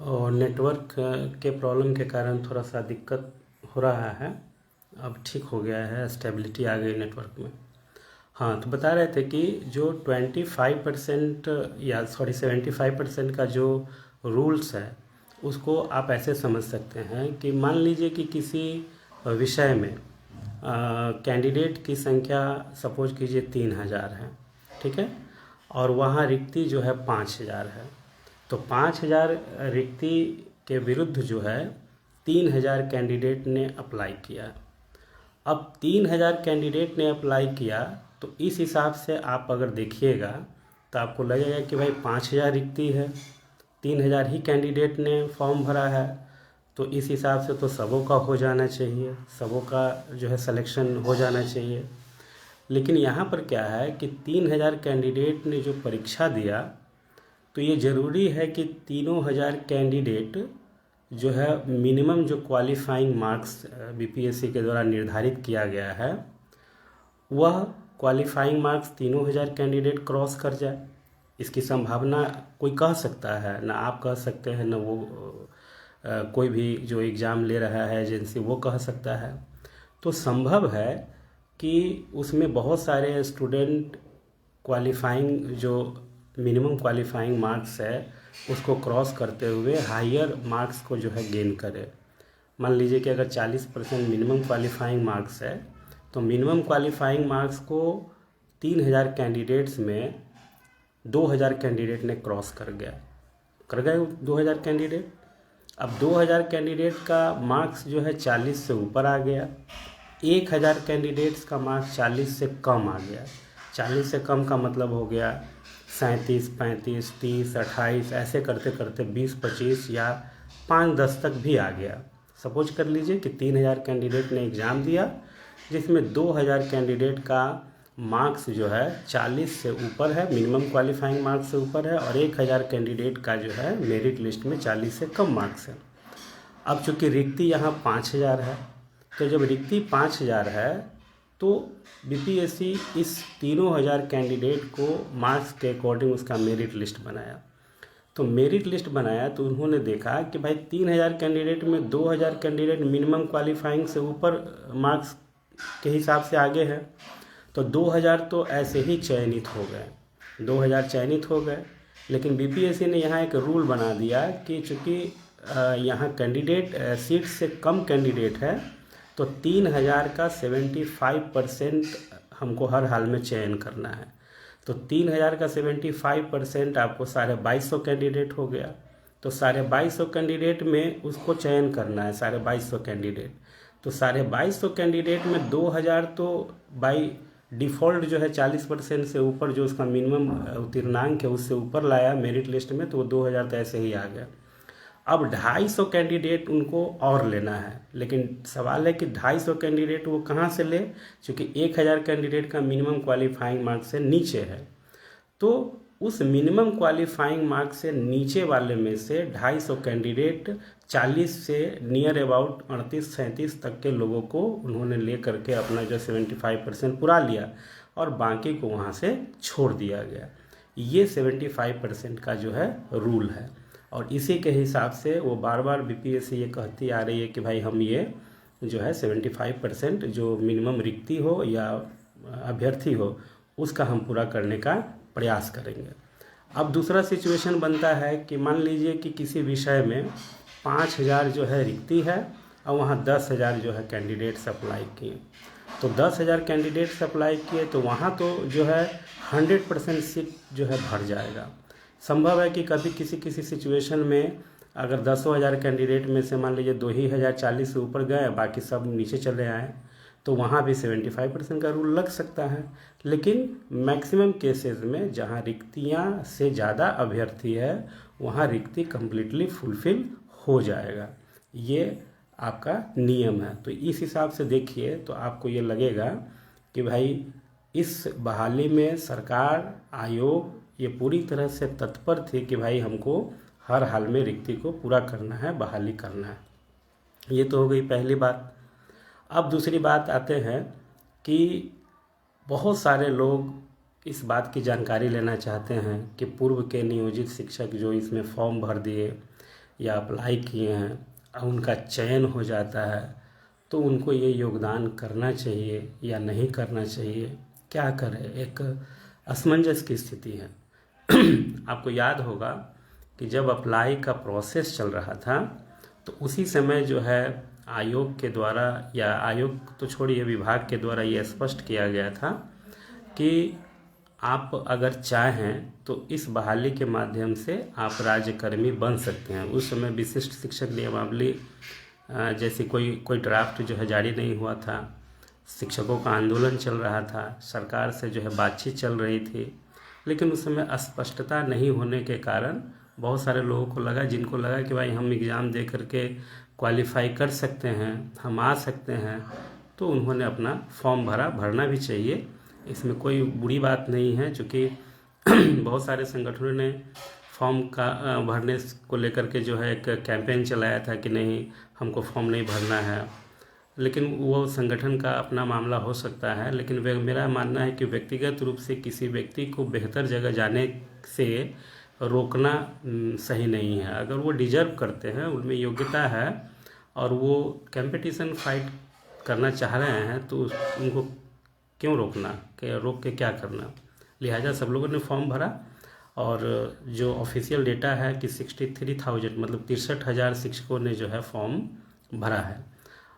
और नेटवर्क के प्रॉब्लम के कारण थोड़ा सा दिक्कत हो रहा है। अब ठीक हो गया है, स्टेबिलिटी आ गई नेटवर्क में। हाँ, तो बता रहे थे कि जो 25% या सॉरी 75% का जो रूल्स है उसको आप ऐसे समझ सकते हैं कि मान लीजिए कि किसी विषय में कैंडिडेट की संख्या सपोज कीजिए 3000 है, ठीक है, और वहाँ रिक्ति जो है 5000 है। तो 5000 रिक्ति के विरुद्ध जो है 3000 कैंडिडेट ने अप्लाई किया। अब 3000 कैंडिडेट ने अप्लाई किया तो इस हिसाब से आप अगर देखिएगा तो आपको लगेगा कि भाई 5000 रिक्ति है, 3000 ही कैंडिडेट ने फॉर्म भरा है, तो इस हिसाब से तो सबों का हो जाना चाहिए, सबों का जो है सिलेक्शन हो जाना चाहिए। लेकिन यहाँ पर क्या है कि 3000 कैंडिडेट ने जो परीक्षा दिया, तो ये ज़रूरी है कि तीनों हज़ार कैंडिडेट जो है मिनिमम जो क्वालिफाइंग मार्क्स बीपीएससी के द्वारा निर्धारित किया गया है वह क्वालिफाइंग मार्क्स तीनों हज़ार कैंडिडेट क्रॉस कर जाए। इसकी संभावना कोई कह सकता है, ना आप कह सकते हैं, ना वो कोई भी जो एग्ज़ाम ले रहा है एजेंसी वो कह सकता है। तो संभव है कि उसमें बहुत सारे स्टूडेंट क्वालिफाइंग जो मिनिमम क्वालिफाइंग मार्क्स है उसको क्रॉस करते हुए हायर मार्क्स को जो है गेन करे। मान लीजिए कि अगर 40% मिनिमम क्वालिफाइंग मार्क्स है तो मिनिमम क्वालिफाइंग मार्क्स को 3000 कैंडिडेट्स में 2000 कैंडिडेट ने क्रॉस कर गए 2000 कैंडिडेट। अब 2000 कैंडिडेट का मार्क्स जो है 40 से ऊपर आ गया, 1000 कैंडिडेट्स का मार्क्स 40 से कम आ गया। 40 से कम का मतलब हो गया 37, 35, 30, 28 ऐसे करते करते 20, 25 या 5-10 तक भी आ गया। सपोज कर लीजिए कि 3000 कैंडिडेट ने एग्ज़ाम दिया जिसमें 2000 कैंडिडेट का मार्क्स जो है 40 से ऊपर है, मिनिमम क्वालिफाइंग मार्क्स से ऊपर है, और 1000 कैंडिडेट का जो है मेरिट लिस्ट में 40 से कम मार्क्स है। अब चूँकि रिक्ति यहाँ 5000 है, तो जब रिक्ति 5000 है तो बीपीएससी इस तीनों हज़ार कैंडिडेट को मार्क्स के अकॉर्डिंग उसका मेरिट लिस्ट बनाया। तो मेरिट लिस्ट बनाया तो उन्होंने देखा कि भाई 3000 कैंडिडेट में 2000 कैंडिडेट मिनिमम क्वालिफाइंग से ऊपर मार्क्स के हिसाब से आगे है, तो 2000 तो ऐसे ही चयनित हो गए, 2000 चयनित हो गए। लेकिन बीपीएससी ने यहाँ एक रूल बना दिया कि चूँकि यहाँ कैंडिडेट सीट से कम कैंडिडेट है तो 3000 का 75% हमको हर हाल में चयन करना है। तो 3000 का 75% आपको 2250 कैंडिडेट हो गया। तो 2250 कैंडिडेट में उसको चयन करना है, 2250 कैंडिडेट। तो 2250 कैंडिडेट में 2000 तो बाई डिफ़ॉल्ट जो है 40% से ऊपर जो उसका मिनिमम उत्तीर्णांक है उससे ऊपर लाया मेरिट लिस्ट में, तो वो 2000 तो ऐसे ही आ गया। अब 250 कैंडिडेट उनको और लेना है, लेकिन सवाल है कि 250 कैंडिडेट वो कहाँ से ले, क्योंकि 1000 कैंडिडेट का मिनिमम क्वालिफाइंग मार्क्स से नीचे है। तो उस मिनिमम क्वालिफाइंग मार्क्स से नीचे वाले में से 250 कैंडिडेट 40 से नियर अबाउट 38-37 तक के लोगों को उन्होंने ले करके अपना जो 75% पूरा लिया और बाकी को वहाँ से छोड़ दिया गया। ये 75% का जो है रूल है, और इसी के हिसाब से वो बार बार बीपीएससी ये कहती आ रही है कि भाई हम ये जो है 75% जो मिनिमम रिक्ति हो या अभ्यर्थी हो उसका हम पूरा करने का प्रयास करेंगे। अब दूसरा सिचुएशन बनता है कि मान लीजिए कि किसी विषय में 5000 जो है रिक्ति है और वहाँ 10,000 जो है कैंडिडेट्स अप्लाई किए। तो 10,000 कैंडिडेट्स अप्लाई किए तो वहाँ तो जो है 100% सीट जो है भर जाएगा। संभव है कि कभी किसी किसी सिचुएशन में अगर 10,000 कैंडिडेट में से मान लीजिए 2,000 40 से ऊपर गए, बाकी सब नीचे चले आए, तो वहाँ भी 75% का रूल लग सकता है। लेकिन मैक्सिमम केसेस में जहाँ रिक्तियाँ से ज़्यादा अभ्यर्थी है वहाँ रिक्ति कम्प्लीटली फुलफिल हो जाएगा। ये आपका नियम है। तो इस हिसाब से देखिए तो आपको ये लगेगा कि भाई इस बहाली में सरकार, आयोग ये पूरी तरह से तत्पर थे कि भाई हमको हर हाल में रिक्ति को पूरा करना है, बहाली करना है। ये तो हो गई पहली बात। अब दूसरी बात आते हैं कि बहुत सारे लोग इस बात की जानकारी लेना चाहते हैं कि पूर्व के नियोजित शिक्षक जो इसमें फॉर्म भर दिए या अप्लाई किए हैं और उनका चयन हो जाता है, तो उनको ये योगदान करना चाहिए या नहीं करना चाहिए, क्या करें, एक असमंजस की स्थिति है। आपको याद होगा कि जब अप्लाई का प्रोसेस चल रहा था तो उसी समय जो है आयोग के द्वारा, या आयोग तो छोड़िए विभाग के द्वारा ये स्पष्ट किया गया था कि आप अगर चाहें तो इस बहाली के माध्यम से आप राज्यकर्मी बन सकते हैं। उस समय विशिष्ट शिक्षक नियमावली जैसी कोई ड्राफ्ट जो है जारी नहीं हुआ था, शिक्षकों का आंदोलन चल रहा था, सरकार से जो है बातचीत चल रही थी, लेकिन उस समय स्पष्टता नहीं होने के कारण बहुत सारे लोगों को लगा, जिनको लगा कि भाई हम एग्ज़ाम दे करके क्वालिफाई कर सकते हैं, हम आ सकते हैं, तो उन्होंने अपना फॉर्म भरना भी चाहिए, इसमें कोई बुरी बात नहीं है। चूँकि बहुत सारे संगठनों ने फॉर्म का भरने को लेकर के जो है एक कैंपेन चलाया था कि नहीं, हमको फॉर्म नहीं भरना है, लेकिन वो संगठन का अपना मामला हो सकता है। लेकिन मेरा मानना है कि व्यक्तिगत रूप से किसी व्यक्ति को बेहतर जगह जाने से रोकना सही नहीं है। अगर वो डिजर्व करते हैं, उनमें योग्यता है और वो कंपटीशन फाइट करना चाह रहे हैं, तो उनको क्यों रोकना, रोक के क्या करना। लिहाजा सब लोगों ने फॉर्म भरा और जो ऑफिशियल डेटा है कि 63,000 मतलब 63,000 शिक्षकों ने जो है फॉर्म भरा है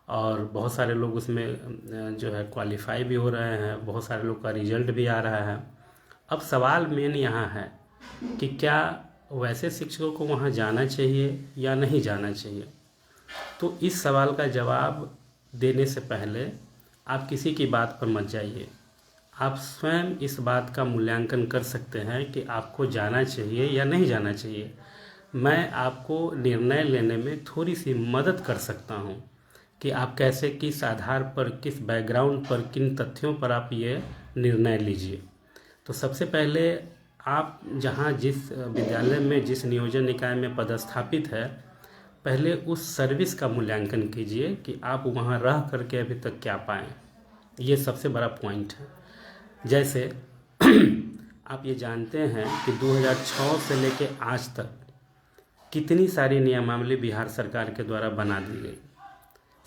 और बहुत सारे लोग उसमें जो है क्वालिफाई भी हो रहे हैं, बहुत सारे लोग का रिजल्ट भी आ रहा है। अब सवाल मेन यहाँ है कि क्या वैसे शिक्षकों को वहाँ जाना चाहिए या नहीं जाना चाहिए। तो इस सवाल का जवाब देने से पहले आप किसी की बात पर मत जाइए, आप स्वयं इस बात का मूल्यांकन कर सकते हैं कि आपको जाना चाहिए या नहीं जाना चाहिए। मैं आपको निर्णय लेने में थोड़ी सी मदद कर सकता हूँ कि आप कैसे, किस आधार पर, किस बैकग्राउंड पर, किन तथ्यों पर आप ये निर्णय लीजिए। तो सबसे पहले आप जहाँ जिस विद्यालय में, जिस नियोजन निकाय में पदस्थापित है, पहले उस सर्विस का मूल्यांकन कीजिए कि आप वहाँ रह करके अभी तक क्या पाएँ। ये सबसे बड़ा पॉइंट है। जैसे आप ये जानते हैं कि 2006 से लेके आज तक कितनी सारी नियमावली बिहार सरकार के द्वारा बना दी गई।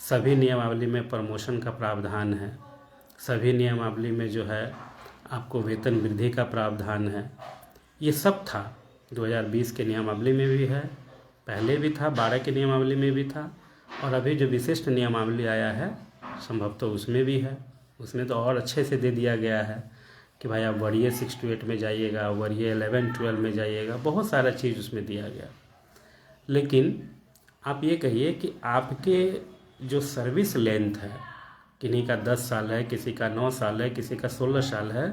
सभी नियमावली में प्रमोशन का प्रावधान है, सभी नियमावली में जो है आपको वेतन वृद्धि का प्रावधान है। ये सब था 2020 के नियमावली में भी है, पहले भी था, 12 के नियमावली में भी था, और अभी जो विशिष्ट नियमावली आया है संभवतः उसमें भी है। उसमें तो और अच्छे से दे दिया गया है कि भाई आप वरीय 6 to 8 में जाइएगा, वरीय 11-12 में जाइएगा, बहुत सारा चीज़ उसमें दिया गया। लेकिन आप ये कहिए कि आपके जो सर्विस लेंथ है, किन्हीं का 10 साल है, किसी का 9 साल है, किसी का 16 साल है,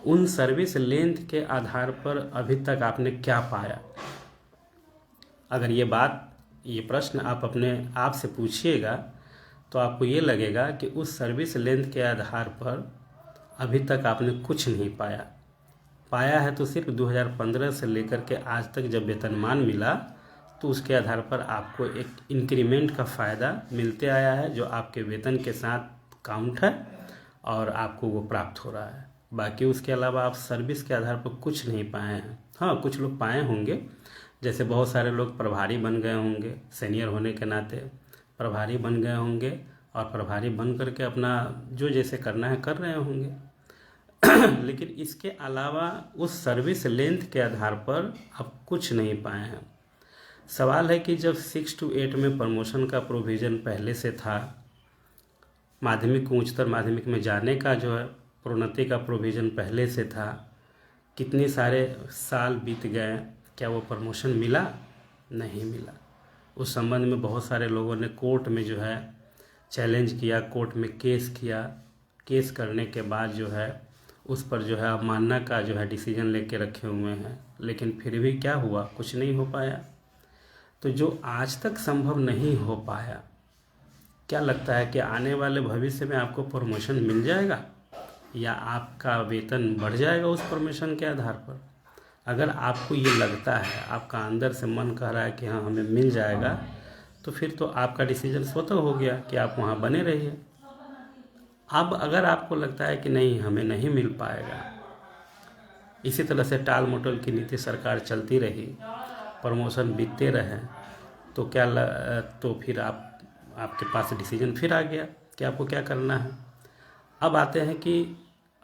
उन सर्विस लेंथ के आधार पर अभी तक आपने क्या पाया। अगर ये प्रश्न आप अपने आप से पूछिएगा तो आपको ये लगेगा कि उस सर्विस लेंथ के आधार पर अभी तक आपने कुछ नहीं पाया है तो सिर्फ 2015 से लेकर के आज तक जब वेतनमान मिला तो उसके आधार पर आपको एक इंक्रीमेंट का फ़ायदा मिलते आया है, जो आपके वेतन के साथ काउंट है और आपको वो प्राप्त हो रहा है। बाकी उसके अलावा आप सर्विस के आधार पर कुछ नहीं पाए हैं। हाँ, कुछ लोग पाए होंगे, जैसे बहुत सारे लोग प्रभारी बन गए होंगे, सीनियर होने के नाते प्रभारी बन गए होंगे और प्रभारी बन करके अपना जो जैसे करना है कर रहे होंगे। लेकिन इसके अलावा उस सर्विस लेंथ के आधार पर आप कुछ नहीं पाए हैं। सवाल है कि जब 6 to 8 में प्रमोशन का प्रोविज़न पहले से था, माध्यमिक को उच्चतर माध्यमिक में जाने का जो है प्रोन्नति का प्रोविज़न पहले से था, कितने सारे साल बीत गए, क्या वो प्रमोशन मिला? नहीं मिला। उस संबंध में बहुत सारे लोगों ने कोर्ट में जो है चैलेंज किया, कोर्ट में केस किया। केस करने के बाद जो है उस पर जो है अवमानना का जो है डिसीजन लेके रखे हुए हैं, लेकिन फिर भी क्या हुआ? कुछ नहीं हो पाया। तो जो आज तक संभव नहीं हो पाया, क्या लगता है कि आने वाले भविष्य में आपको प्रमोशन मिल जाएगा या आपका वेतन बढ़ जाएगा उस प्रमोशन के आधार पर? अगर आपको ये लगता है, आपका अंदर से मन कह रहा है कि हाँ हमें मिल जाएगा, तो फिर तो आपका डिसीजन स्वतः हो गया कि आप वहाँ बने रहिए। अब अगर आपको लगता है कि नहीं हमें नहीं मिल पाएगा, इसी तरह से टाल मटोल की नीति सरकार चलती रही, प्रमोशन बीतते रहे, तो तो फिर आपके पास डिसीजन फिर आ गया कि आपको क्या करना है। अब आते हैं कि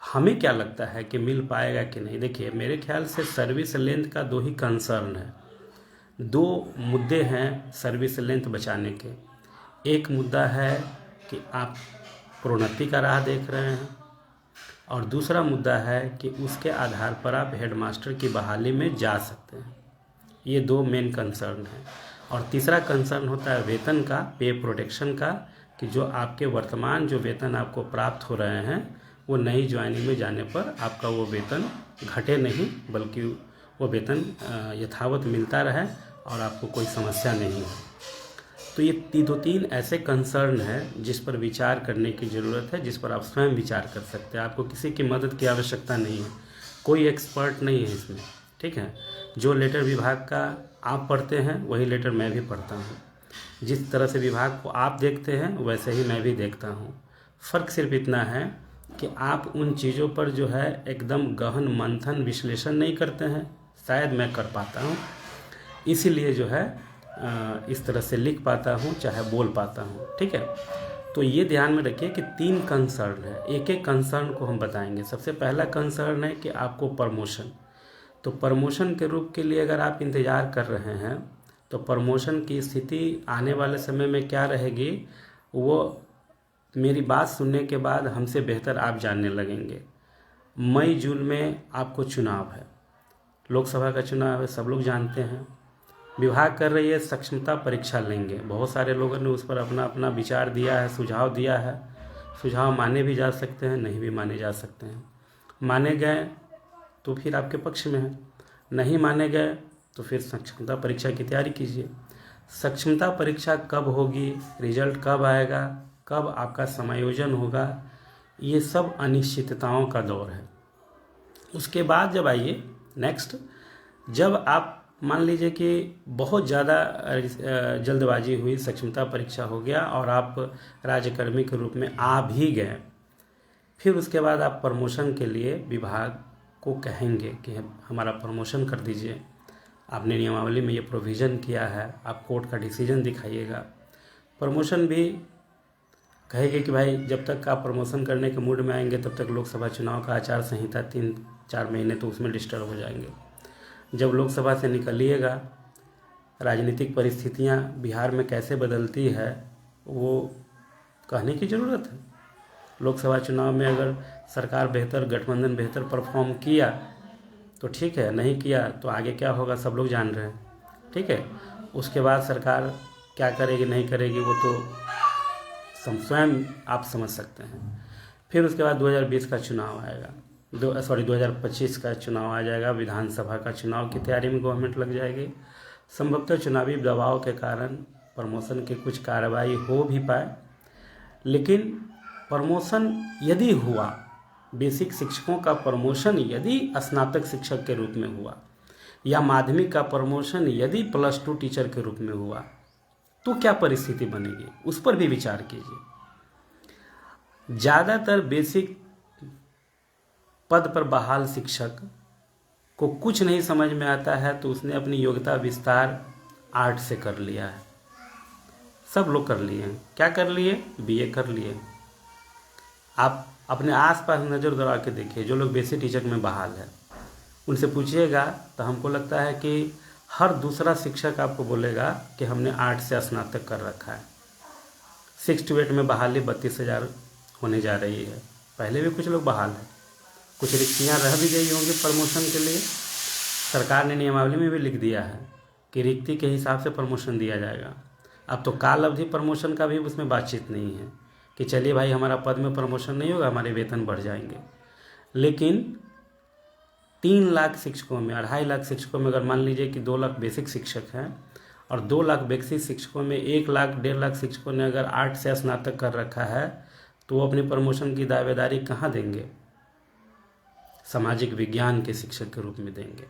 हमें क्या लगता है कि मिल पाएगा कि नहीं। देखिए, मेरे ख्याल से सर्विस लेंथ का दो ही कंसर्न है, दो मुद्दे हैं सर्विस लेंथ बचाने के। एक मुद्दा है कि आप प्रोन्नति का राह देख रहे हैं, और दूसरा मुद्दा है कि उसके आधार पर आप हेडमास्टर की बहाली में जा सकते हैं। ये दो मेन कंसर्न हैं। और तीसरा कंसर्न होता है वेतन का, पे प्रोटेक्शन का, कि जो आपके वर्तमान जो वेतन आपको प्राप्त हो रहे हैं वो नई ज्वाइनिंग में जाने पर आपका वो वेतन घटे नहीं, बल्कि वो वेतन यथावत मिलता रहे और आपको कोई समस्या नहीं है। तो ये दो तीन ऐसे कंसर्न हैं जिस पर विचार करने की ज़रूरत है, जिस पर आप स्वयं विचार कर सकते हैं। आपको किसी की मदद की आवश्यकता नहीं है, कोई एक्सपर्ट नहीं है इसमें, ठीक है। जो लेटर विभाग का आप पढ़ते हैं वही लेटर मैं भी पढ़ता हूँ। जिस तरह से विभाग को आप देखते हैं वैसे ही मैं भी देखता हूँ। फ़र्क सिर्फ इतना है कि आप उन चीज़ों पर जो है एकदम गहन मंथन विश्लेषण नहीं करते हैं। शायद मैं कर पाता हूँ, इसीलिए जो है इस तरह से लिख पाता हूँ, चाहे बोल पाता हूँ, ठीक है। तो ये ध्यान में रखिए कि तीन कंसर्न है, एक एक कंसर्न को हम बताएंगे। सबसे पहला कंसर्न है कि आपको प्रमोशन, तो प्रमोशन के रूप के लिए अगर आप इंतज़ार कर रहे हैं तो प्रमोशन की स्थिति आने वाले समय में क्या रहेगी, वो मेरी बात सुनने के बाद हमसे बेहतर आप जानने लगेंगे। मई जून में आपको चुनाव है, लोकसभा का चुनाव है, सब लोग जानते हैं। विभाग कर रही है सक्षमता परीक्षा लेंगे, बहुत सारे लोगों ने उस पर अपना अपना विचार दिया है, सुझाव दिया है। सुझाव माने भी जा सकते हैं, नहीं भी माने जा सकते हैं। माने गए तो फिर आपके पक्ष में है, नहीं माने गए तो फिर सक्षमता परीक्षा की तैयारी कीजिए। सक्षमता परीक्षा कब होगी, रिजल्ट कब आएगा, कब आपका समायोजन होगा, ये सब अनिश्चितताओं का दौर है। उसके बाद जब आइए नेक्स्ट, जब आप मान लीजिए कि बहुत ज़्यादा जल्दबाजी हुई, सक्षमता परीक्षा हो गया और आप राज्यकर्मी के रूप में आ भी गए, फिर उसके बाद आप प्रमोशन के लिए विभाग को कहेंगे कि हमारा प्रमोशन कर दीजिए, आपने नियमावली में ये प्रोविज़न किया है, आप कोर्ट का डिसीजन दिखाइएगा। प्रमोशन भी कहेंगे कि भाई जब तक आप प्रमोशन करने के मूड में आएंगे तब तक लोकसभा चुनाव का आचार संहिता 3-4 महीने तो उसमें डिस्टर्ब हो जाएंगे। जब लोकसभा से निकलिएगा, राजनीतिक परिस्थितियां बिहार में कैसे बदलती है वो कहने की ज़रूरत है। लोकसभा चुनाव में अगर सरकार बेहतर, गठबंधन बेहतर परफॉर्म किया तो ठीक है, नहीं किया तो आगे क्या होगा सब लोग जान रहे हैं, ठीक है। उसके बाद सरकार क्या करेगी नहीं करेगी वो तो स्वयं आप समझ सकते हैं। फिर उसके बाद 2020 का चुनाव आएगा, 2025 का चुनाव आ जाएगा, विधानसभा का चुनाव की तैयारी में गवर्नमेंट लग जाएगी। संभवतः चुनावी दबाव के कारण प्रमोशन की कुछ कार्रवाई हो भी पाए, लेकिन प्रमोशन यदि हुआ, बेसिक शिक्षकों का प्रमोशन यदि स्नातक शिक्षक के रूप में हुआ, या माध्यमिक का प्रमोशन यदि +2 टीचर के रूप में हुआ, तो क्या परिस्थिति बनेगी, उस पर भी विचार कीजिए। ज़्यादातर बेसिक पद पर बहाल शिक्षक को कुछ नहीं समझ में आता है तो उसने अपनी योग्यता विस्तार आर्ट से कर लिया है। सब लोग कर लिए हैं, क्या कर लिए, बीए कर लिए। आप अपने आसपास नज़र दौड़ा के देखिए, जो लोग बेसिक टीचर में बहाल है उनसे पूछिएगा तो हमको लगता है कि हर दूसरा शिक्षक आपको बोलेगा कि हमने आर्ट से स्नातक कर रखा है। 6 to 8 में बहाली 32,000 होने जा रही है। पहले भी कुछ लोग बहाल हैं, कुछ रिक्तियाँ रह भी गई होंगी प्रमोशन के लिए। सरकार ने नियमावली में भी लिख दिया है कि रिक्ति के हिसाब से प्रमोशन दिया जाएगा। अब तो काल अवधि प्रमोशन का भी उसमें बातचीत नहीं है कि चलिए भाई हमारा पद में प्रमोशन नहीं होगा, हमारे वेतन बढ़ जाएंगे। लेकिन 3 लाख शिक्षकों में, 2.5 लाख शिक्षकों में अगर मान लीजिए कि 2 लाख बेसिक शिक्षक हैं और 2 लाख बेसिक शिक्षकों में 1 लाख 1.5 लाख शिक्षकों ने अगर आर्ट से स्नातक कर रखा है तो वो अपनी प्रमोशन की दावेदारी कहाँ देंगे, सामाजिक विज्ञान के शिक्षक के रूप में देंगे।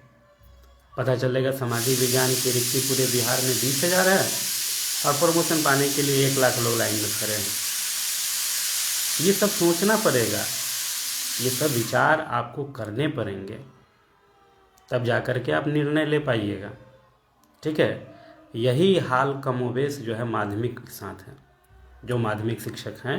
पता चलेगा सामाजिक विज्ञान की रिक्ति पूरे बिहार में 20,000 है और प्रमोशन पाने के लिए 1 लाख लोग लाइन में खड़े हैं। ये सब सोचना पड़ेगा, ये सब विचार आपको करने पड़ेंगे, तब जा कर के आप निर्णय ले पाइएगा, ठीक है। यही हाल कमोबेश जो है माध्यमिक के साथ है। जो माध्यमिक शिक्षक हैं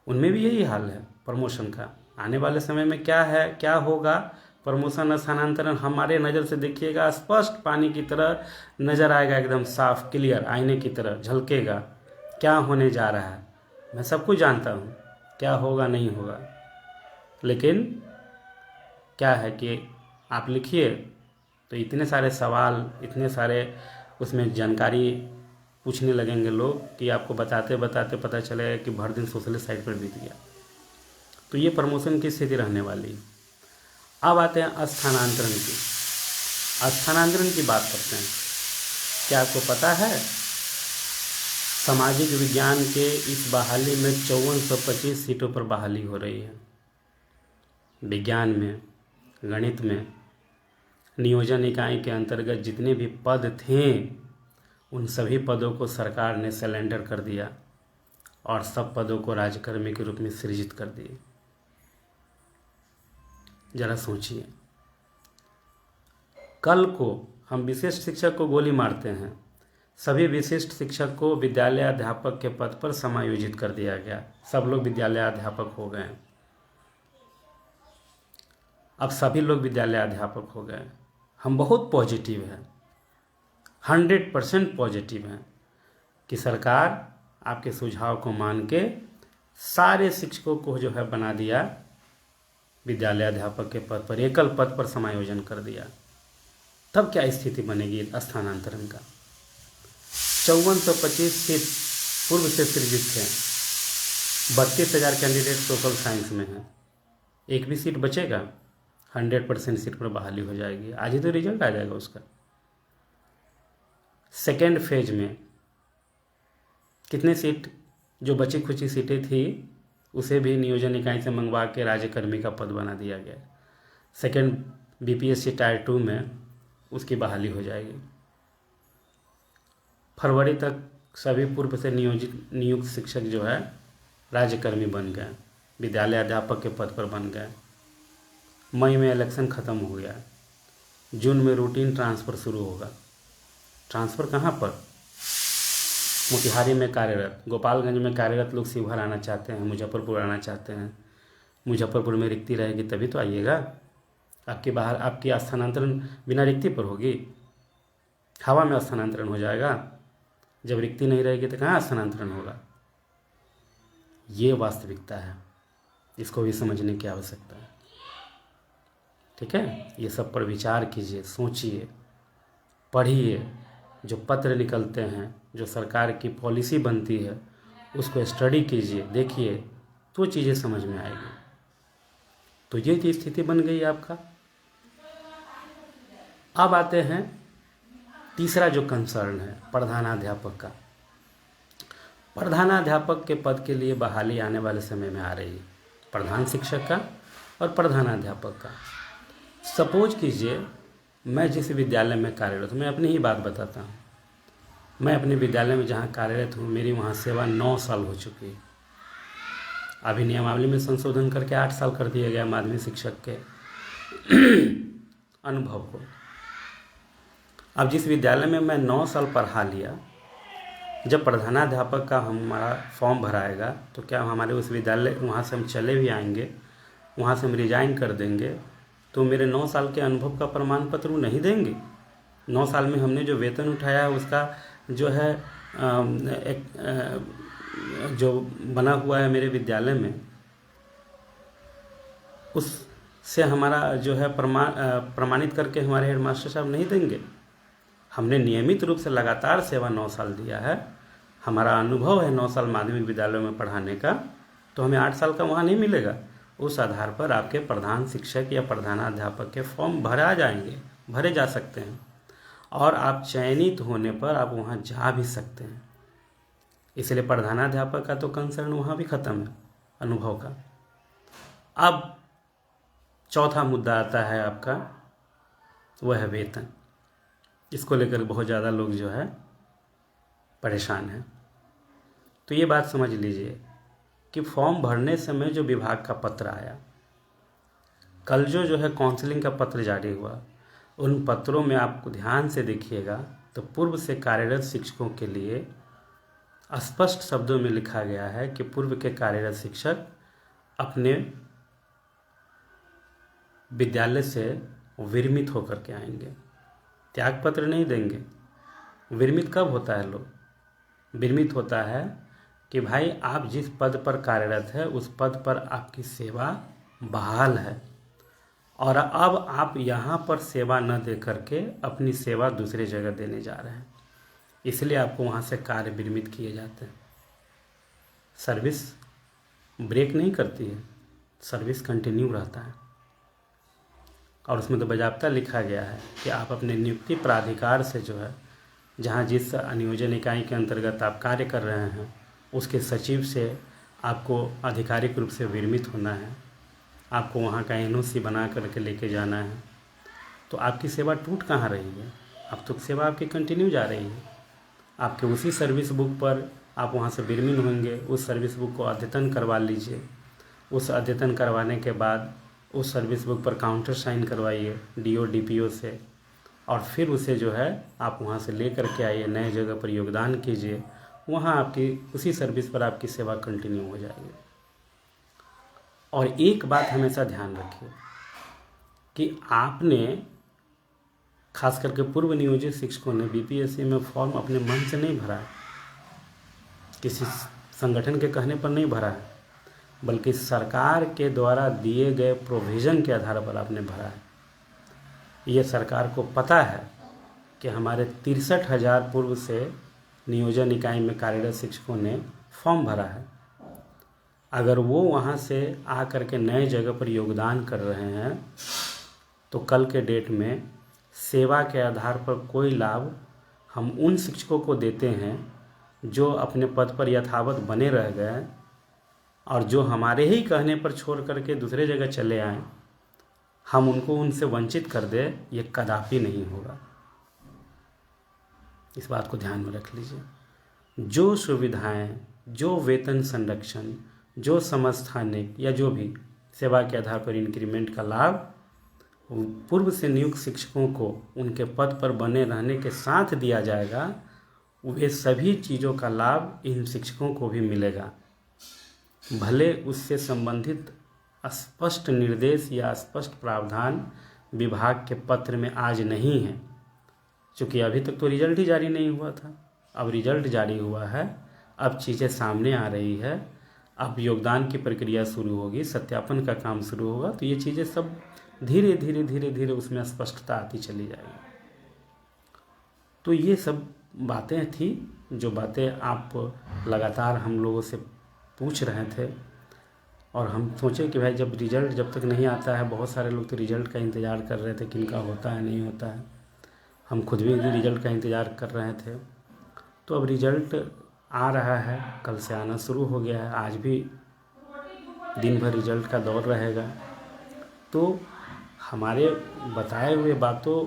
उनमें भी यही हाल है प्रमोशन का। आने वाले समय में क्या है, क्या होगा, प्रमोशन स्थानांतरण हमारे नज़र से देखिएगा स्पष्ट पानी की तरह नज़र आएगा, एकदम साफ क्लियर आईने की तरह झलकेगा क्या होने जा रहा है। मैं सब कुछ जानता हूँ क्या होगा नहीं होगा, लेकिन क्या है कि आप लिखिए तो इतने सारे सवाल, इतने सारे उसमें जानकारी पूछने लगेंगे लोग कि आपको बताते बताते पता चलेगा कि भर दिन सोशलिस्ट साइट पर बीत गया। तो ये प्रमोशन की स्थिति रहने वाली। अब आते हैं स्थानांतरण की। स्थानांतरण की बात करते हैं। क्या आपको पता है सामाजिक विज्ञान के इस बहाली में 5425 सीटों पर बहाली हो रही है। विज्ञान में, गणित में नियोजन इकाई के अंतर्गत जितने भी पद थे उन सभी पदों को सरकार ने सरेंडर कर दिया और सब पदों को राज्यकर्मी के रूप में सृजित कर दिए। जरा सोचिए, कल को हम विशिष्ट शिक्षक को गोली मारते हैं, सभी विशिष्ट शिक्षक को विद्यालय अध्यापक के पद पर समायोजित कर दिया गया, सब लोग विद्यालय अध्यापक हो गए। अब सभी लोग विद्यालय अध्यापक हो गए। हम बहुत पॉजिटिव हैं, 100% पॉजिटिव हैं कि सरकार आपके सुझाव को मान के सारे शिक्षकों को जो है बना दिया विद्यालय अध्यापक के पद पर, एकल पद पर समायोजन कर दिया। तब क्या स्थिति बनेगी स्थानांतरण का। 5425 सीट पूर्व से सृजित थे, 32,000 कैंडिडेट सोशल साइंस में हैं, एक भी सीट बचेगा, 100% सीट पर बहाली हो जाएगी। आज ही तो रिजल्ट आ जाएगा उसका। सेकेंड फेज में कितने सीट जो बची खुची सीटें थी उसे भी नियोजन इकाई से मंगवा के राज्यकर्मी का पद बना दिया गया। सेकेंड बीपीएससी टायर 2 में उसकी बहाली हो जाएगी। फरवरी तक सभी पूर्व से नियुक्त शिक्षक जो है राज्यकर्मी बन गए, विद्यालय अध्यापक के पद पर बन गए। मई में इलेक्शन ख़त्म हो गया, जून में रूटीन ट्रांसफ़र शुरू होगा। ट्रांसफ़र कहाँ पर? मोतिहारी में कार्यरत, गोपालगंज में कार्यरत लोग शिवहर आना चाहते हैं, मुजफ्फरपुर आना चाहते हैं। मुजफ्फरपुर में रिक्ति रहेगी तभी तो आइएगा। आपकी स्थानांतरण बिना रिक्ति पर होगी? हवा में स्थानांतरण हो जाएगा। जब रिक्ति नहीं रहेगी तो कहाँ स्थानांतरण होगा? ये वास्तविकता है, इसको भी समझने की आवश्यकता है। ठीक है, ये सब पर विचार कीजिए, सोचिए, पढ़िए। जो पत्र निकलते हैं, जो सरकार की पॉलिसी बनती है, उसको स्टडी कीजिए, देखिए, तो चीज़ें समझ में आएगी। तो ये स्थिति बन गई आपका। अब आते हैं तीसरा जो कंसर्न है प्रधानाध्यापक का। प्रधानाध्यापक के पद के लिए बहाली आने वाले समय में आ रही है, प्रधान शिक्षक का और प्रधानाध्यापक का। सपोज कीजिए मैं जिस विद्यालय में कार्यरत हूँ, मैं अपनी ही बात बताता हूँ। मैं अपने विद्यालय में जहाँ कार्यरत हूँ, मेरी वहाँ सेवा 9 साल हो चुकी है। अभी नियमावली में संशोधन करके 8 साल कर दिया गया माध्यमिक शिक्षक के अनुभव को। अब जिस विद्यालय में मैं 9 साल पढ़ा लिया, जब प्रधानाध्यापक का हमारा फॉर्म भराएगा तो क्या हमारे उस विद्यालय वहाँ से हम चले भी आएंगे, वहाँ से हम रिजाइन कर देंगे, तो मेरे 9 साल के अनुभव का प्रमाण पत्र वो नहीं देंगे? 9 साल में हमने जो वेतन उठाया है उसका जो है जो बना हुआ है मेरे विद्यालय में, उससे हमारा जो है प्रमाणित करके हमारे हेडमास्टर साहब नहीं देंगे? हमने नियमित रूप से लगातार सेवा 9 साल दिया है, हमारा अनुभव है 9 साल माध्यमिक विद्यालयों में पढ़ाने का, तो हमें 8 साल का वहाँ नहीं मिलेगा? उस आधार पर आपके प्रधान शिक्षक या प्रधानाध्यापक के फॉर्म भरे जा सकते हैं और आप चयनित होने पर आप वहाँ जा भी सकते हैं। इसलिए प्रधानाध्यापक का तो कंसर्न वहाँ भी ख़त्म है अनुभव का। अब चौथा मुद्दा आता है आपका, वह है वेतन। इसको लेकर बहुत ज़्यादा लोग जो है परेशान हैं। तो ये बात समझ लीजिए कि फॉर्म भरने समय जो विभाग का पत्र आया, कल जो है काउंसलिंग का पत्र जारी हुआ, उन पत्रों में आपको ध्यान से देखिएगा तो तो पूर्व से कार्यरत शिक्षकों के लिए स्पष्ट शब्दों में लिखा गया है कि पूर्व के कार्यरत शिक्षक अपने विद्यालय से विरमित होकर के आएंगे, त्यागपत्र नहीं देंगे। विरमित कब होता है लोग? विरमित होता है कि भाई आप जिस पद पर कार्यरत है उस पद पर आपकी सेवा बहाल है और अब आप यहाँ पर सेवा न दे करके अपनी सेवा दूसरे जगह देने जा रहे हैं, इसलिए आपको वहाँ से कार्य विरमित किए जाते हैं। सर्विस ब्रेक नहीं करती है, सर्विस कंटिन्यू रहता है। और उसमें तो बाकायदा लिखा गया है कि आप अपने नियुक्ति प्राधिकार से जो है, जहाँ जिस नियोजन इकाई के अंतर्गत आप कार्य कर रहे हैं उसके सचिव से आपको आधिकारिक रूप से विरमित होना है, आपको वहाँ का NOC बना करके लेके जाना है। तो आपकी सेवा टूट कहाँ रही है? अब तो सेवा आपकी कंटिन्यू जा रही है। आपके उसी सर्विस बुक पर आप वहाँ से विरमित होंगे, उस सर्विस बुक को अद्यतन करवा लीजिए। उस अद्यतन करवाने के बाद उस सर्विस बुक पर काउंटर साइन करवाइए DO DPO से और फिर उसे जो है आप वहाँ से ले करके आइए, नए जगह पर योगदान कीजिए, वहाँ आपकी उसी सर्विस पर आपकी सेवा कंटिन्यू हो जाएगी। और एक बात हमेशा ध्यान रखिए कि आपने खास करके पूर्व नियोजित शिक्षकों ने BPSC में फॉर्म अपने मन से नहीं भरा है, किसी संगठन के कहने पर नहीं भरा है, बल्कि सरकार के द्वारा दिए गए प्रोविज़न के आधार पर आपने भरा है। ये सरकार को पता है कि हमारे 63,000 पूर्व से नियोजन इकाई में कार्यरत शिक्षकों ने फॉर्म भरा है। अगर वो वहाँ से आ कर के नए जगह पर योगदान कर रहे हैं तो कल के डेट में सेवा के आधार पर कोई लाभ हम उन शिक्षकों को देते हैं जो अपने पद पर यथावत बने रह गए और जो हमारे ही कहने पर छोड़ करके दूसरे जगह चले आए, हम उनको उनसे वंचित कर दे, ये कदापि नहीं होगा। इस बात को ध्यान में रख लीजिए। जो सुविधाएं, जो वेतन संरक्षण, जो समस्थानिक या जो भी सेवा के आधार पर इंक्रीमेंट का लाभ पूर्व से नियुक्त शिक्षकों को उनके पद पर बने रहने के साथ दिया जाएगा, वे सभी चीज़ों का लाभ इन शिक्षकों को भी मिलेगा, भले उससे संबंधित स्पष्ट निर्देश या स्पष्ट प्रावधान विभाग के पत्र में आज नहीं है, क्योंकि अभी तक तो रिजल्ट ही जारी नहीं हुआ था। अब रिजल्ट जारी हुआ है, अब चीज़ें सामने आ रही है, अब योगदान की प्रक्रिया शुरू होगी, सत्यापन का काम शुरू होगा, तो ये चीज़ें सब धीरे धीरे धीरे धीरे उसमें स्पष्टता आती चली जाएगी। तो ये सब बातें थी जो बातें आप लगातार हम लोगों से पूछ रहे थे और हम सोचे कि भाई जब रिज़ल्ट जब तक नहीं आता है, बहुत सारे लोग तो रिज़ल्ट का इंतज़ार कर रहे थे कि इनका होता है नहीं होता है, हम खुद भी रिज़ल्ट का इंतज़ार कर रहे थे। तो अब रिज़ल्ट आ रहा है, कल से आना शुरू हो गया है, आज भी दिन भर रिज़ल्ट का दौर रहेगा। तो हमारे बताए हुए बातों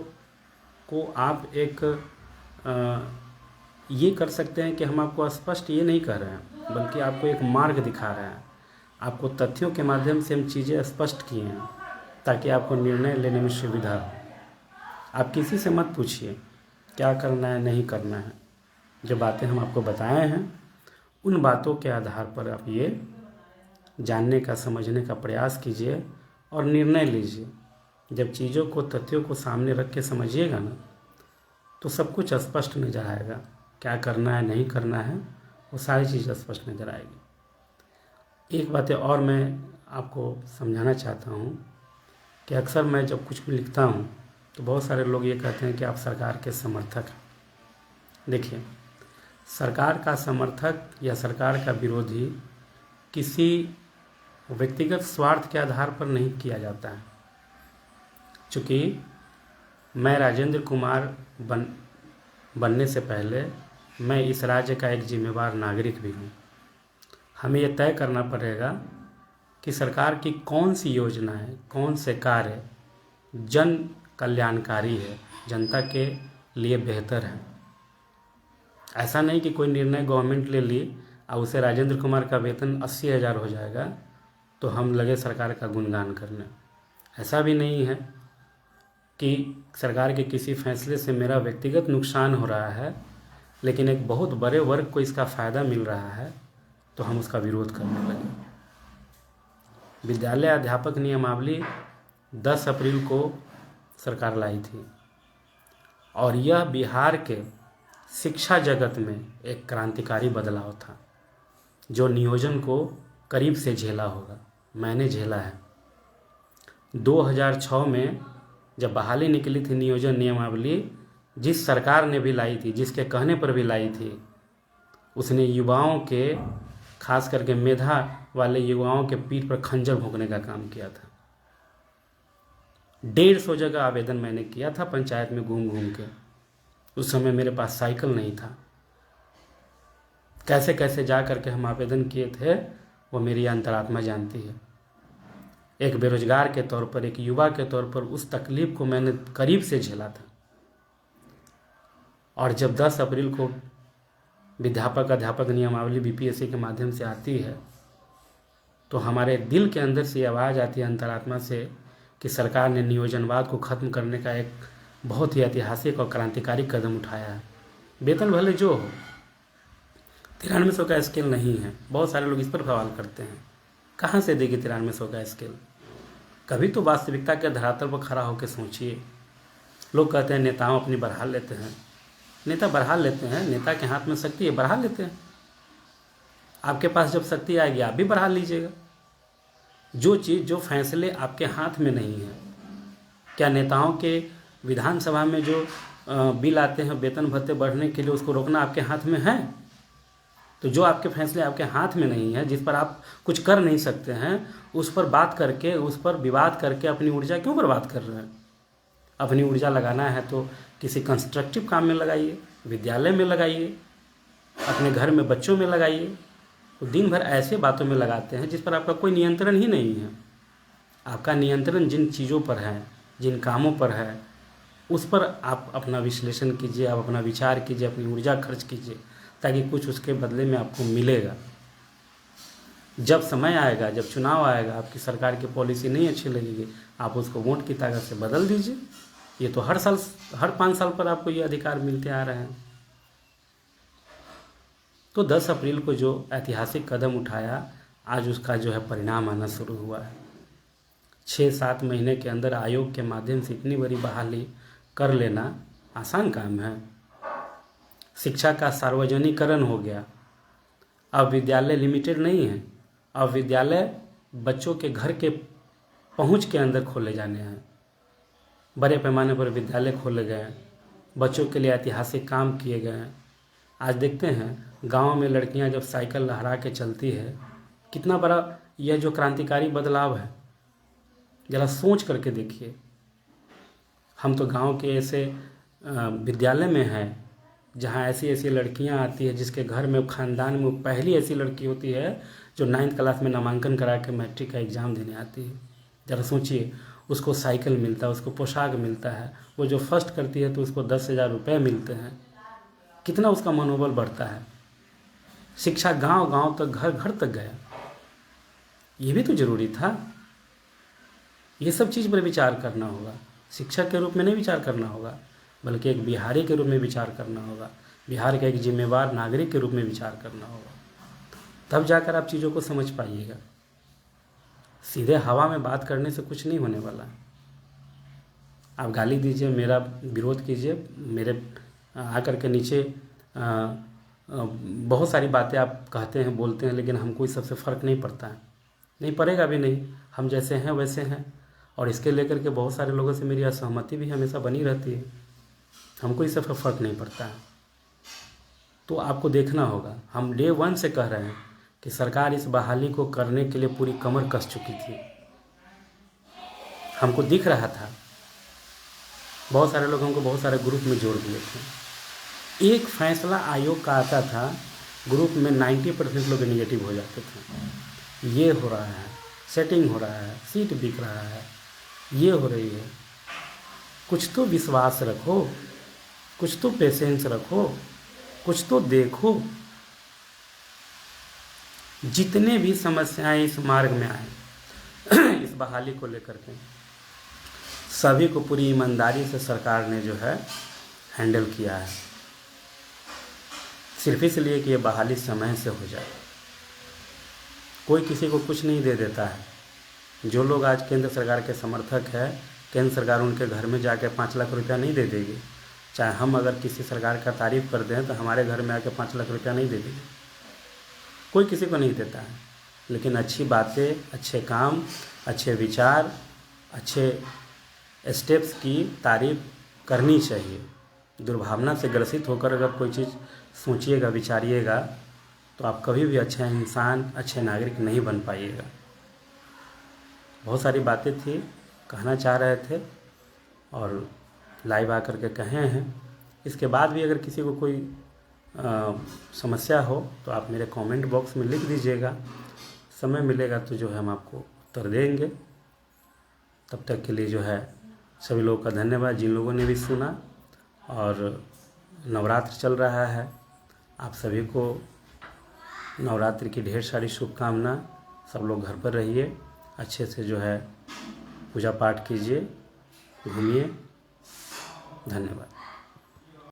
को आप एक ये कर सकते हैं कि हम आपको स्पष्ट ये नहीं कह रहे हैं, बल्कि आपको एक मार्ग दिखा रहे हैं, आपको तथ्यों के माध्यम से हम चीज़ें स्पष्ट किए हैं ताकि आपको निर्णय लेने में सुविधा हो। आप किसी से मत पूछिए क्या करना है नहीं करना है, जो बातें हम आपको बताए हैं उन बातों के आधार पर आप ये जानने का समझने का प्रयास कीजिए और निर्णय लीजिए। जब चीज़ों को तथ्यों को सामने रख के समझिएगा ना, तो सब कुछ स्पष्ट नज़र आएगा, क्या करना है नहीं करना है वो सारी चीज़ स्पष्ट नज़र आएगी। एक बात और मैं आपको समझाना चाहता हूँ कि अक्सर मैं जब कुछ भी लिखता हूँ तो बहुत सारे लोग ये कहते हैं कि आप सरकार के समर्थक हैं। देखिए, सरकार का समर्थक या सरकार का विरोधी किसी व्यक्तिगत स्वार्थ के आधार पर नहीं किया जाता है। चूँकि मैं राजेंद्र कुमार बनने से पहले मैं इस राज्य का एक जिम्मेवार नागरिक भी हूँ। हमें यह तय करना पड़ेगा कि सरकार की कौन सी योजना है, कौन से कार्य जन कल्याणकारी है, जनता के लिए बेहतर है। ऐसा नहीं कि कोई निर्णय गवर्नमेंट ले ली और उसे राजेंद्र कुमार का वेतन 80,000 हो जाएगा तो हम लगे सरकार का गुणगान करने। ऐसा भी नहीं है कि सरकार के किसी फैसले से मेरा व्यक्तिगत नुकसान हो रहा है, लेकिन एक बहुत बड़े वर्ग को इसका फ़ायदा मिल रहा है, तो हम उसका विरोध करने लगे। विद्यालय अध्यापक नियमावली 10 अप्रैल को सरकार लाई थी और यह बिहार के शिक्षा जगत में एक क्रांतिकारी बदलाव था, जो नियोजन को करीब से झेला होगा। मैंने झेला है। 2006 में जब बहाली निकली थी नियोजन नियमावली, जिस सरकार ने भी लाई थी, जिसके कहने पर भी लाई थी, उसने युवाओं के, खास करके मेधा वाले युवाओं के पीठ पर खंजर भोंकने का काम किया था। 150 जगह आवेदन मैंने किया था पंचायत में घूम घूम के। उस समय मेरे पास साइकिल नहीं था। कैसे कैसे जा करके हम आवेदन किए थे वो मेरी अंतरात्मा जानती है। एक बेरोजगार के तौर पर, एक युवा के तौर पर उस तकलीफ को मैंने करीब से झेला था। और जब 10 अप्रैल को विद्यापक अध्यापक नियमावली बीपीएससी के माध्यम से आती है, तो हमारे दिल के अंदर से आवाज़ आती है, अंतरात्मा से, कि सरकार ने नियोजनवाद को ख़त्म करने का एक बहुत ही ऐतिहासिक और क्रांतिकारी कदम उठाया है। वेतन भले जो हो, 9300 का स्केल नहीं है। बहुत सारे लोग इस पर सवाल करते हैं, कहाँ से देगी 9300 का स्केल? कभी तो वास्तविकता के धरातल पर खड़ा होकर सोचिए। लोग कहते हैं नेताओं अपनी बढ़ा लेते हैं। नेता बढ़ा लेते हैं, नेता के हाथ में शक्ति है, बढ़ा लेते हैं। आपके पास जब शक्ति आएगी आप भी बढ़ा लीजिएगा। जो चीज़, जो फैसले आपके हाथ में नहीं है, क्या नेताओं के विधानसभा में जो बिल आते हैं वेतन भत्ते बढ़ने के लिए, उसको रोकना आपके हाथ में है? तो जो आपके फैसले आपके हाथ में नहीं है, जिस पर आप कुछ कर नहीं सकते हैं, उस पर बात करके, उस पर विवाद करके अपनी ऊर्जा क्यों बर्बाद कर रहे हैं? अपनी ऊर्जा लगाना है तो किसी कंस्ट्रक्टिव काम में लगाइए, विद्यालय में लगाइए, अपने घर में बच्चों में लगाइए। तो दिन भर ऐसे बातों में लगाते हैं जिस पर आपका कोई नियंत्रण ही नहीं है। आपका नियंत्रण जिन चीज़ों पर है, जिन कामों पर है, उस पर आप अपना विश्लेषण कीजिए, आप अपना विचार कीजिए, अपनी ऊर्जा खर्च कीजिए, ताकि कुछ उसके बदले में आपको मिलेगा। जब समय आएगा, जब चुनाव आएगा, आपकी सरकार की पॉलिसी नहीं अच्छी लगेगी, आप उसको वोट की ताकत से बदल दीजिए। ये तो हर साल, हर 5 साल पर आपको ये अधिकार मिलते आ रहे हैं। तो 10 अप्रैल को जो ऐतिहासिक कदम उठाया, आज उसका जो है परिणाम आना शुरू हुआ है। 6-7 महीने के अंदर आयोग के माध्यम से इतनी बड़ी बहाली कर लेना आसान काम है। शिक्षा का सार्वजनिकरण हो गया। अब विद्यालय लिमिटेड नहीं है, अब विद्यालय बच्चों के घर के पहुंच के अंदर खोले जाने हैं। बड़े पैमाने पर विद्यालय खोले गए हैं, बच्चों के लिए ऐतिहासिक काम किए गए हैं। आज देखते हैं गांव में लड़कियां जब साइकिल लहरा के चलती है, कितना बड़ा यह जो क्रांतिकारी बदलाव है, ज़रा सोच करके देखिए। हम तो गांव के ऐसे विद्यालय में हैं जहां ऐसी ऐसी लड़कियां आती है, जिसके घर में, ख़ानदान में पहली ऐसी लड़की होती है जो 9th क्लास में नामांकन करा के मैट्रिक का एग्ज़ाम देने आती है। ज़रा सोचिए, उसको साइकिल मिलता है, उसको पोशाक मिलता है, वो जो फर्स्ट करती है तो उसको 10,000 रुपये मिलते हैं। कितना उसका मनोबल बढ़ता है। शिक्षा गांव गांव तक, घर घर तक गया। ये भी तो ज़रूरी था। ये सब चीज़ पर विचार करना होगा। शिक्षक के रूप में नहीं विचार करना होगा, बल्कि एक बिहारी के रूप में विचार करना होगा। बिहार का एक जिम्मेवार नागरिक के रूप में विचार करना होगा। तब जाकर आप चीज़ों को समझ पाइएगा। सीधे हवा में बात करने से कुछ नहीं होने वाला। आप गाली दीजिए, मेरा विरोध कीजिए, मेरे आकर के नीचे बहुत सारी बातें आप कहते हैं, बोलते हैं, लेकिन हमको इस सबसे फ़र्क नहीं पड़ता है, नहीं पड़ेगा भी नहीं। हम जैसे हैं वैसे हैं। और इसके लेकर के बहुत सारे लोगों से मेरी असहमति भी हमेशा बनी रहती है। हमको इस सबसे फ़र्क नहीं पड़ता है। तो आपको देखना होगा, हम डे 1 से कह रहे हैं कि सरकार इस बहाली को करने के लिए पूरी कमर कस चुकी थी। हमको दिख रहा था। बहुत सारे लोग हमको बहुत सारे ग्रुप में जोड़ दिए थे। एक फैसला आयोग का आता था, ग्रुप में 90% लोग निगेटिव हो जाते थे। ये हो रहा है, सेटिंग हो रहा है, सीट बिक रहा है, ये हो रही है। कुछ तो विश्वास रखो, कुछ तो पेशेंस रखो, कुछ तो देखो। जितने भी समस्याएं इस मार्ग में आए इस बहाली को लेकर के, सभी को पूरी ईमानदारी से सरकार ने जो है हैंडल किया है, सिर्फ इसलिए कि ये बहाली समय से हो जाए। कोई किसी को कुछ नहीं दे देता है। जो लोग आज केंद्र सरकार के समर्थक है, केंद्र सरकार उनके घर में जाके 5 लाख रुपया नहीं दे देगी। चाहे हम अगर किसी सरकार का तारीफ़ कर दें तो हमारे घर में आके 5 लाख रुपया नहीं दे देगी। कोई किसी को नहीं देता है, लेकिन अच्छी बातें, अच्छे काम, अच्छे विचार, अच्छे स्टेप्स की तारीफ़ करनी चाहिए। दुर्भावना से ग्रसित होकर अगर कोई चीज़ सोचिएगा, विचारिएगा, तो आप कभी भी अच्छा इंसान, अच्छे नागरिक नहीं बन पाइएगा। बहुत सारी बातें थी, कहना चाह रहे थे और लाइव आकर के कहे हैं। इसके बाद भी अगर किसी को कोई समस्या हो तो आप मेरे कमेंट बॉक्स में लिख दीजिएगा। समय मिलेगा तो जो है हम आपको उत्तर देंगे। तब तक के लिए जो है सभी लोगों का धन्यवाद, जिन लोगों ने भी सुना। और नवरात्र चल रहा है, आप सभी को नवरात्रि की ढेर सारी शुभकामना। सब लोग घर पर रहिए, अच्छे से जो है पूजा पाठ कीजिए, घूमिए। धन्यवाद।